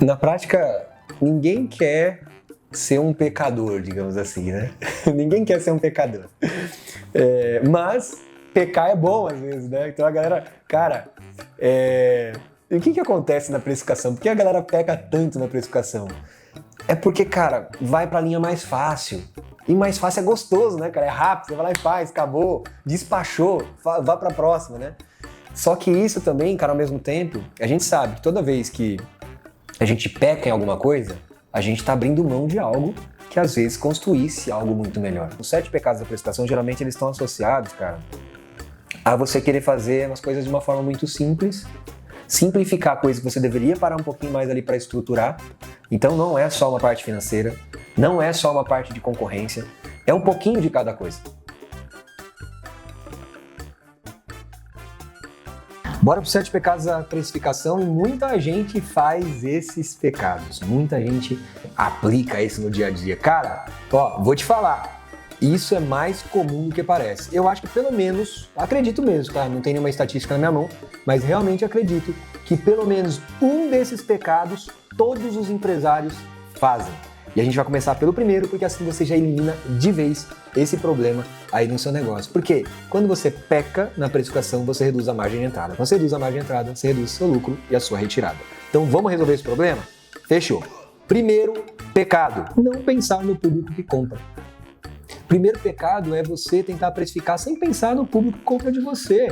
Na prática, ninguém quer ser um pecador, digamos assim, né? Ninguém quer ser um pecador. Mas pecar é bom às vezes, né? Então a galera, cara, e o que acontece na precificação? Por que a galera peca tanto na precificação? É porque, cara, vai pra linha mais fácil. E mais fácil é gostoso, né, cara? É rápido, você vai lá e faz, acabou, despachou, vá pra próxima, né? Só que isso também, cara, ao mesmo tempo, a gente sabe que toda vez que a gente peca em alguma coisa, a gente tá abrindo mão de algo que às vezes construísse algo muito melhor. Os 7 pecados da precificação, geralmente eles estão associados, cara, a você querer fazer as coisas de uma forma muito simples, simplificar coisas que você deveria parar um pouquinho mais ali para estruturar. Então não é só uma parte financeira, não é só uma parte de concorrência, é um pouquinho de cada coisa. Bora para os 7 pecados da precificação, e muita gente faz esses pecados, muita gente aplica isso no dia a dia. Cara, ó, vou te falar, isso é mais comum do que parece. Eu acho que pelo menos, acredito mesmo, tá? Não tem nenhuma estatística na minha mão, mas realmente acredito que pelo menos um desses pecados todos os empresários fazem. E a gente vai começar pelo primeiro, porque assim você já elimina de vez esse problema aí no seu negócio. Porque quando você peca na precificação, você reduz a margem de entrada. Quando você reduz a margem de entrada, você reduz o seu lucro e a sua retirada. Então vamos resolver esse problema? Fechou. Primeiro pecado, não pensar no público que compra. Primeiro pecado é você tentar precificar sem pensar no público que compra de você.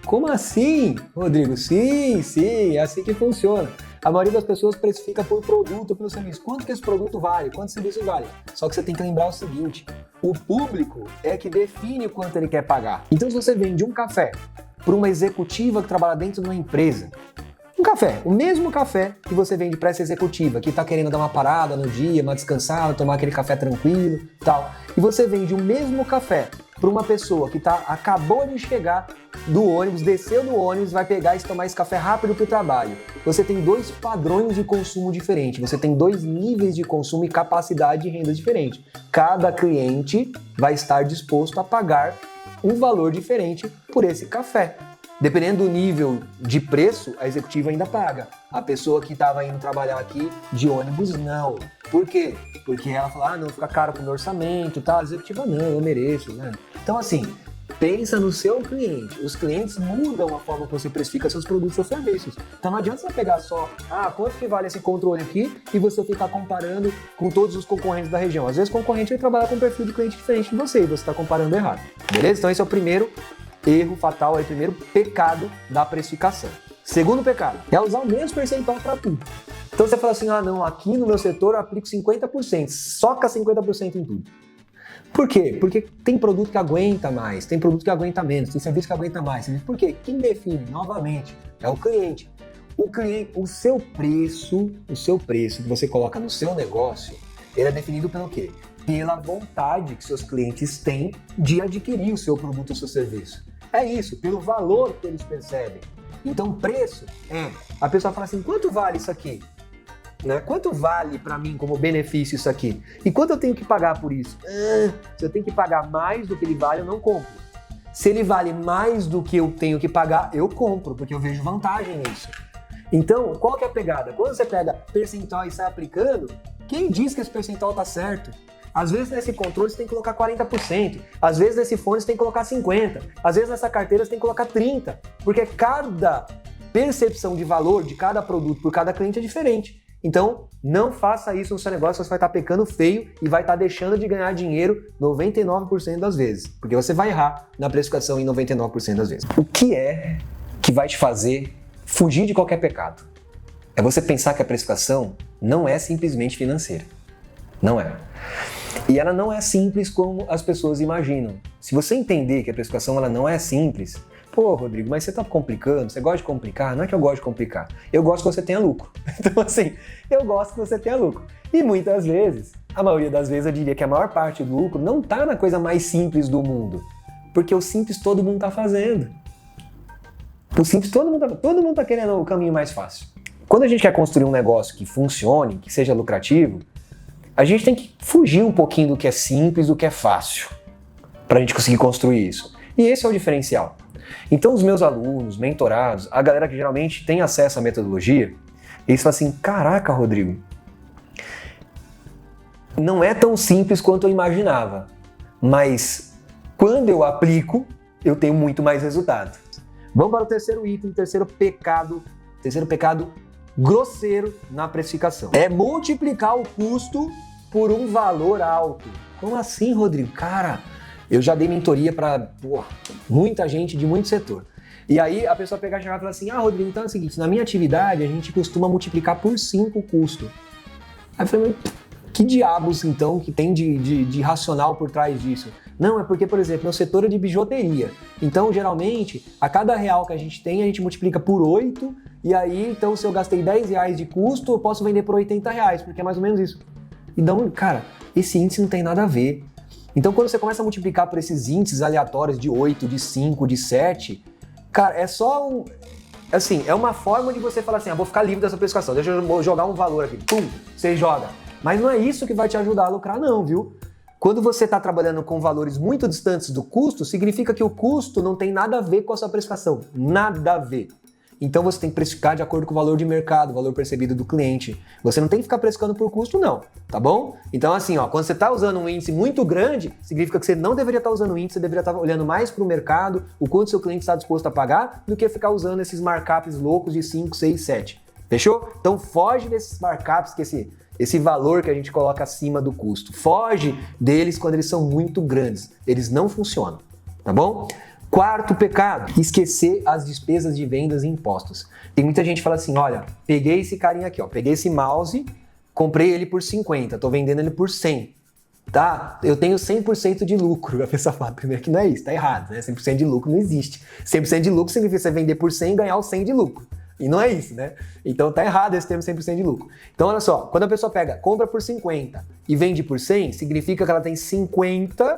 Como assim, Rodrigo? Sim, é assim que funciona. A maioria das pessoas precifica por produto ou pelo serviço. Quanto que esse produto vale? Quanto esse serviço vale? Só que você tem que lembrar o seguinte, o público é que define o quanto ele quer pagar. Então se você vende um café para uma executiva que trabalha dentro de uma empresa, um café, o mesmo café que você vende para essa executiva, que está querendo dar uma parada no dia, uma descansada, tomar aquele café tranquilo e tal, e você vende o mesmo café para uma pessoa que acabou de chegar do ônibus, desceu do ônibus, vai pegar e tomar esse café rápido para o trabalho. Você tem 2 padrões de consumo diferentes, você tem 2 níveis de consumo e capacidade de renda diferente. Cada cliente vai estar disposto a pagar um valor diferente por esse café. Dependendo do nível de preço, a executiva ainda paga. A pessoa que estava indo trabalhar aqui de ônibus, não. Por quê? Porque ela fala, não, fica caro com o meu orçamento, tá? A executiva, não, eu mereço, né? Então, assim, pensa no seu cliente. Os clientes mudam a forma que você precifica seus produtos ou serviços. Então não adianta você pegar só, quanto que vale esse controle aqui, e você ficar comparando com todos os concorrentes da região. Às vezes o concorrente vai trabalhar com um perfil de cliente diferente de você e você está comparando errado. Beleza? Então esse é o primeiro erro fatal, é o primeiro pecado da precificação. Segundo pecado, é usar o mesmo percentual para tudo. Então você fala assim, não, aqui no meu setor eu aplico 50%, soca 50% em tudo. Por quê? Porque tem produto que aguenta mais, tem produto que aguenta menos, tem serviço que aguenta mais. Por quê? Quem define, novamente, é o cliente. O seu preço que você coloca no seu negócio, ele é definido pelo quê? Pela vontade que seus clientes têm de adquirir o seu produto ou seu serviço. É isso, pelo valor que eles percebem. Então, preço a pessoa fala assim, quanto vale isso aqui? Né? Quanto vale para mim como benefício isso aqui? E quanto eu tenho que pagar por isso? Se eu tenho que pagar mais do que ele vale, eu não compro. Se ele vale mais do que eu tenho que pagar, eu compro, porque eu vejo vantagem nisso. Então, qual que é a pegada? Quando você pega percentual e sai aplicando, quem diz que esse percentual está certo? Às vezes nesse controle você tem que colocar 40%, às vezes nesse fone você tem que colocar 50%, às vezes nessa carteira você tem que colocar 30%, porque cada percepção de valor de cada produto por cada cliente é diferente. Então, não faça isso no seu negócio, você vai estar pecando feio e vai estar deixando de ganhar dinheiro 99% das vezes, porque você vai errar na precificação em 99% das vezes. O que é que vai te fazer fugir de qualquer pecado? É você pensar que a precificação não é simplesmente financeira. Não é. E ela não é simples como as pessoas imaginam. Se você entender que a precificação ela não é simples, pô, Rodrigo, mas você tá complicando, você gosta de complicar? Não é que eu gosto de complicar, eu gosto que você tenha lucro. Então assim, eu gosto que você tenha lucro. E muitas vezes, a maioria das vezes eu diria que a maior parte do lucro não tá na coisa mais simples do mundo, porque o simples todo mundo tá fazendo. O simples todo mundo tá querendo o caminho mais fácil. Quando a gente quer construir um negócio que funcione, que seja lucrativo, a gente tem que fugir um pouquinho do que é simples, do que é fácil, para a gente conseguir construir isso. E esse é o diferencial. Então os meus alunos, mentorados, a galera que geralmente tem acesso à metodologia, Eles falam assim, caraca, Rodrigo, não é tão simples quanto eu imaginava, mas quando eu aplico, eu tenho muito mais resultado. Vamos para o terceiro item, terceiro pecado grosseiro na precificação. É multiplicar o custo por um valor alto. Como assim, Rodrigo? Cara, eu já dei mentoria para muita gente de muito setor. E aí a pessoa pegar e chegar e falar assim, Rodrigo, então é o seguinte, na minha atividade a gente costuma multiplicar por 5 o custo. Aí eu falei, que diabos então que tem de racional por trás disso? Não, é porque, por exemplo, meu setor é de bijuteria. Então, geralmente, a cada real que a gente multiplica por 8, e aí, então, se eu gastei 10 reais de custo, eu posso vender por 80 reais, porque é mais ou menos isso. Então, cara, esse índice não tem nada a ver. Então, quando você começa a multiplicar por esses índices aleatórios de 8, de 5, de 7, cara, é só assim, é uma forma de você falar assim, vou ficar livre dessa precificação, deixa eu jogar um valor aqui. Pum, você joga. Mas não é isso que vai te ajudar a lucrar, não, viu? Quando você está trabalhando com valores muito distantes do custo, significa que o custo não tem nada a ver com a sua precificação. Nada a ver. Então você tem que precificar de acordo com o valor de mercado, o valor percebido do cliente. Você não tem que ficar precificando por custo, não, tá bom? Então assim, quando você está usando um índice muito grande, significa que você não deveria estar usando o índice, você deveria estar olhando mais para o mercado, o quanto seu cliente está disposto a pagar, do que ficar usando esses markups loucos de 5, 6, 7. Fechou? Então foge desses markups, que esse valor que a gente coloca acima do custo. Foge deles quando eles são muito grandes. Eles não funcionam, tá bom? Quarto pecado, esquecer as despesas de vendas e impostos. Tem muita gente que fala assim, olha, peguei esse carinha aqui, peguei esse mouse, comprei ele por 50, tô vendendo ele por 100, tá? Eu tenho 100% de lucro. A pessoa fala, primeiro que não é isso, tá errado, né? 100% de lucro não existe. 100% de lucro significa você vender por 100 e ganhar os 100 de lucro. E não é isso, né? Então tá errado esse termo 100% de lucro. Então olha só, quando a pessoa compra por 50 e vende por 100, significa que ela tem 50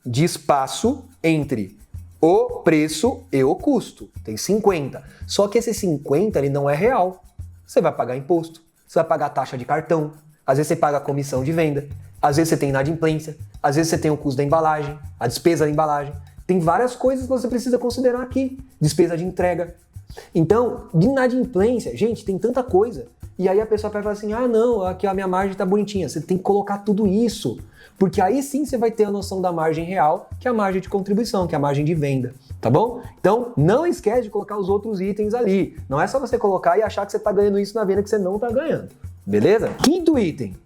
de espaço entre o preço e o custo. Tem 50. Só que esse 50 ele não é real. Você vai pagar imposto, você vai pagar taxa de cartão, às vezes você paga a comissão de venda, às vezes você tem inadimplência, às vezes você tem o custo da embalagem, a despesa da embalagem. Tem várias coisas que você precisa considerar aqui. Despesa de entrega. Então, de inadimplência, gente, tem tanta coisa. E aí a pessoa pega e fala assim, não, aqui a minha margem tá bonitinha. Você tem que colocar tudo isso. Porque aí sim você vai ter a noção da margem real, que é a margem de contribuição, que é a margem de venda, tá bom? Então, não esquece de colocar os outros itens ali. Não é só você colocar e achar que você tá ganhando isso na venda que você não tá ganhando, beleza? Quinto item.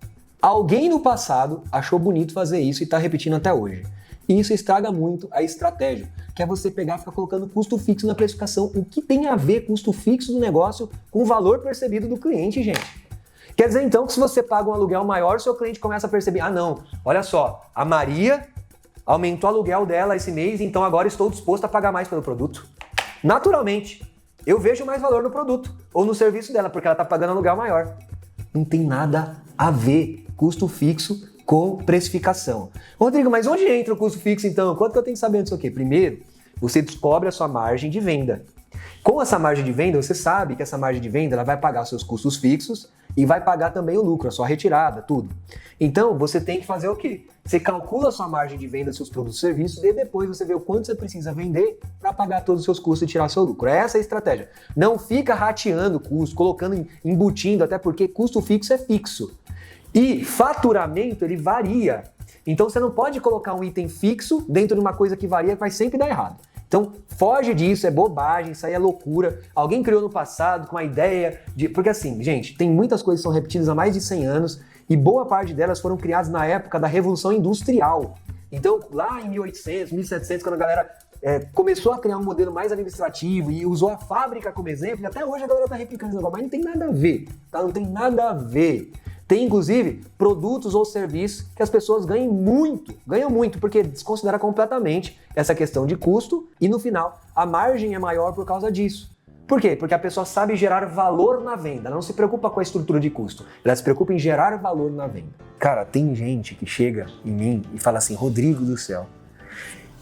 Alguém no passado achou bonito fazer isso e tá repetindo até hoje. E isso estraga muito a estratégia, que é você pegar e ficar colocando custo fixo na precificação. O que tem a ver custo fixo do negócio com o valor percebido do cliente, gente? Quer dizer, então, que se você paga um aluguel maior, o seu cliente começa a perceber, não, olha só, a Maria aumentou o aluguel dela esse mês, então agora estou disposto a pagar mais pelo produto. Naturalmente, eu vejo mais valor no produto ou no serviço dela, porque ela está pagando aluguel maior. Não tem nada a ver custo fixo com precificação. Rodrigo, mas onde entra o custo fixo então? Quanto que eu tenho que saber disso aqui? Primeiro, você descobre a sua margem de venda. Com essa margem de venda, você sabe que essa margem de venda ela vai pagar seus custos fixos e vai pagar também o lucro, a sua retirada, tudo. Então, você tem que fazer o quê? Você calcula a sua margem de venda, seus produtos e serviços, e depois você vê o quanto você precisa vender para pagar todos os seus custos e tirar seu lucro. Essa é a estratégia. Não fica rateando custo, colocando, embutindo, até porque custo fixo é fixo. E faturamento, ele varia. Então, você não pode colocar um item fixo dentro de uma coisa que varia, que vai sempre dar errado. Então, foge disso, é bobagem, isso aí é loucura. Alguém criou no passado com a ideia de... Porque assim, gente, tem muitas coisas que são repetidas há mais de 100 anos e boa parte delas foram criadas na época da Revolução Industrial. Então, lá em 1800, 1700, quando a galera começou a criar um modelo mais administrativo e usou a fábrica como exemplo, e até hoje a galera tá replicando isso agora, mas não tem nada a ver, tá? Não tem nada a ver. Tem, inclusive, produtos ou serviços que as pessoas ganham muito, porque desconsidera completamente essa questão de custo e, no final, a margem é maior por causa disso. Por quê? Porque a pessoa sabe gerar valor na venda, ela não se preocupa com a estrutura de custo, ela se preocupa em gerar valor na venda. Cara, tem gente que chega em mim e fala assim, Rodrigo do céu,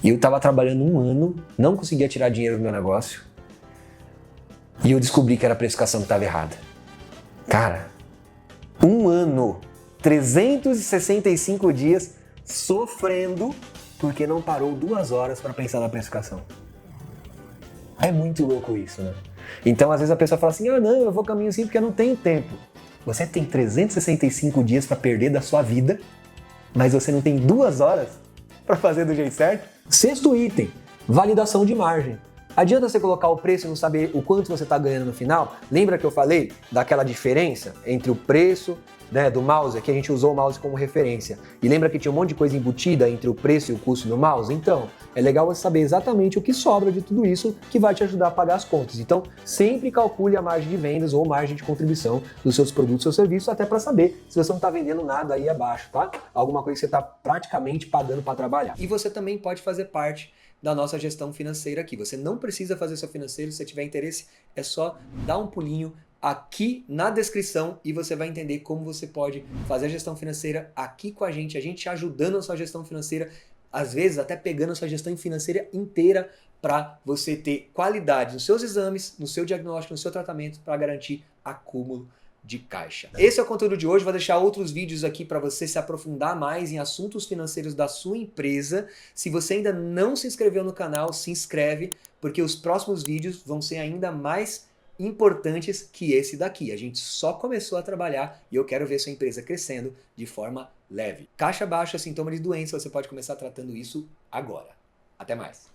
eu tava trabalhando 1 ano, não conseguia tirar dinheiro do meu negócio e eu descobri que era a precificação que estava errada. Cara, 1 ano, 365 dias sofrendo porque não parou 2 horas para pensar na precificação. É muito louco isso, né? Então, às vezes a pessoa fala assim, ah, não, eu vou caminho assim porque eu não tenho tempo. Você tem 365 dias para perder da sua vida, mas você não tem 2 horas para fazer do jeito certo? Sexto item, validação de margem. Adianta você colocar o preço e não saber o quanto você está ganhando no final? Lembra que eu falei daquela diferença entre o preço, né, do mouse, que a gente usou o mouse como referência, e lembra que tinha um monte de coisa embutida entre o preço e o custo do mouse? Então, é legal você saber exatamente o que sobra de tudo isso que vai te ajudar a pagar as contas. Então, sempre calcule a margem de vendas ou margem de contribuição dos seus produtos ou serviços, até para saber se você não está vendendo nada aí abaixo, tá? Alguma coisa que você está praticamente pagando para trabalhar. E você também pode fazer parte da nossa gestão financeira aqui. Você não precisa fazer seu financeiro, se você tiver interesse, é só dar um pulinho aqui na descrição e você vai entender como você pode fazer a gestão financeira aqui com a gente te ajudando na sua gestão financeira, às vezes até pegando a sua gestão financeira inteira para você ter qualidade nos seus exames, no seu diagnóstico, no seu tratamento, para garantir acúmulo de caixa. Esse é o conteúdo de hoje, vou deixar outros vídeos aqui para você se aprofundar mais em assuntos financeiros da sua empresa. Se você ainda não se inscreveu no canal, se inscreve, porque os próximos vídeos vão ser ainda mais importantes que esse daqui. A gente só começou a trabalhar e eu quero ver sua empresa crescendo de forma leve. Caixa baixa, sintoma de doença, você pode começar tratando isso agora. Até mais!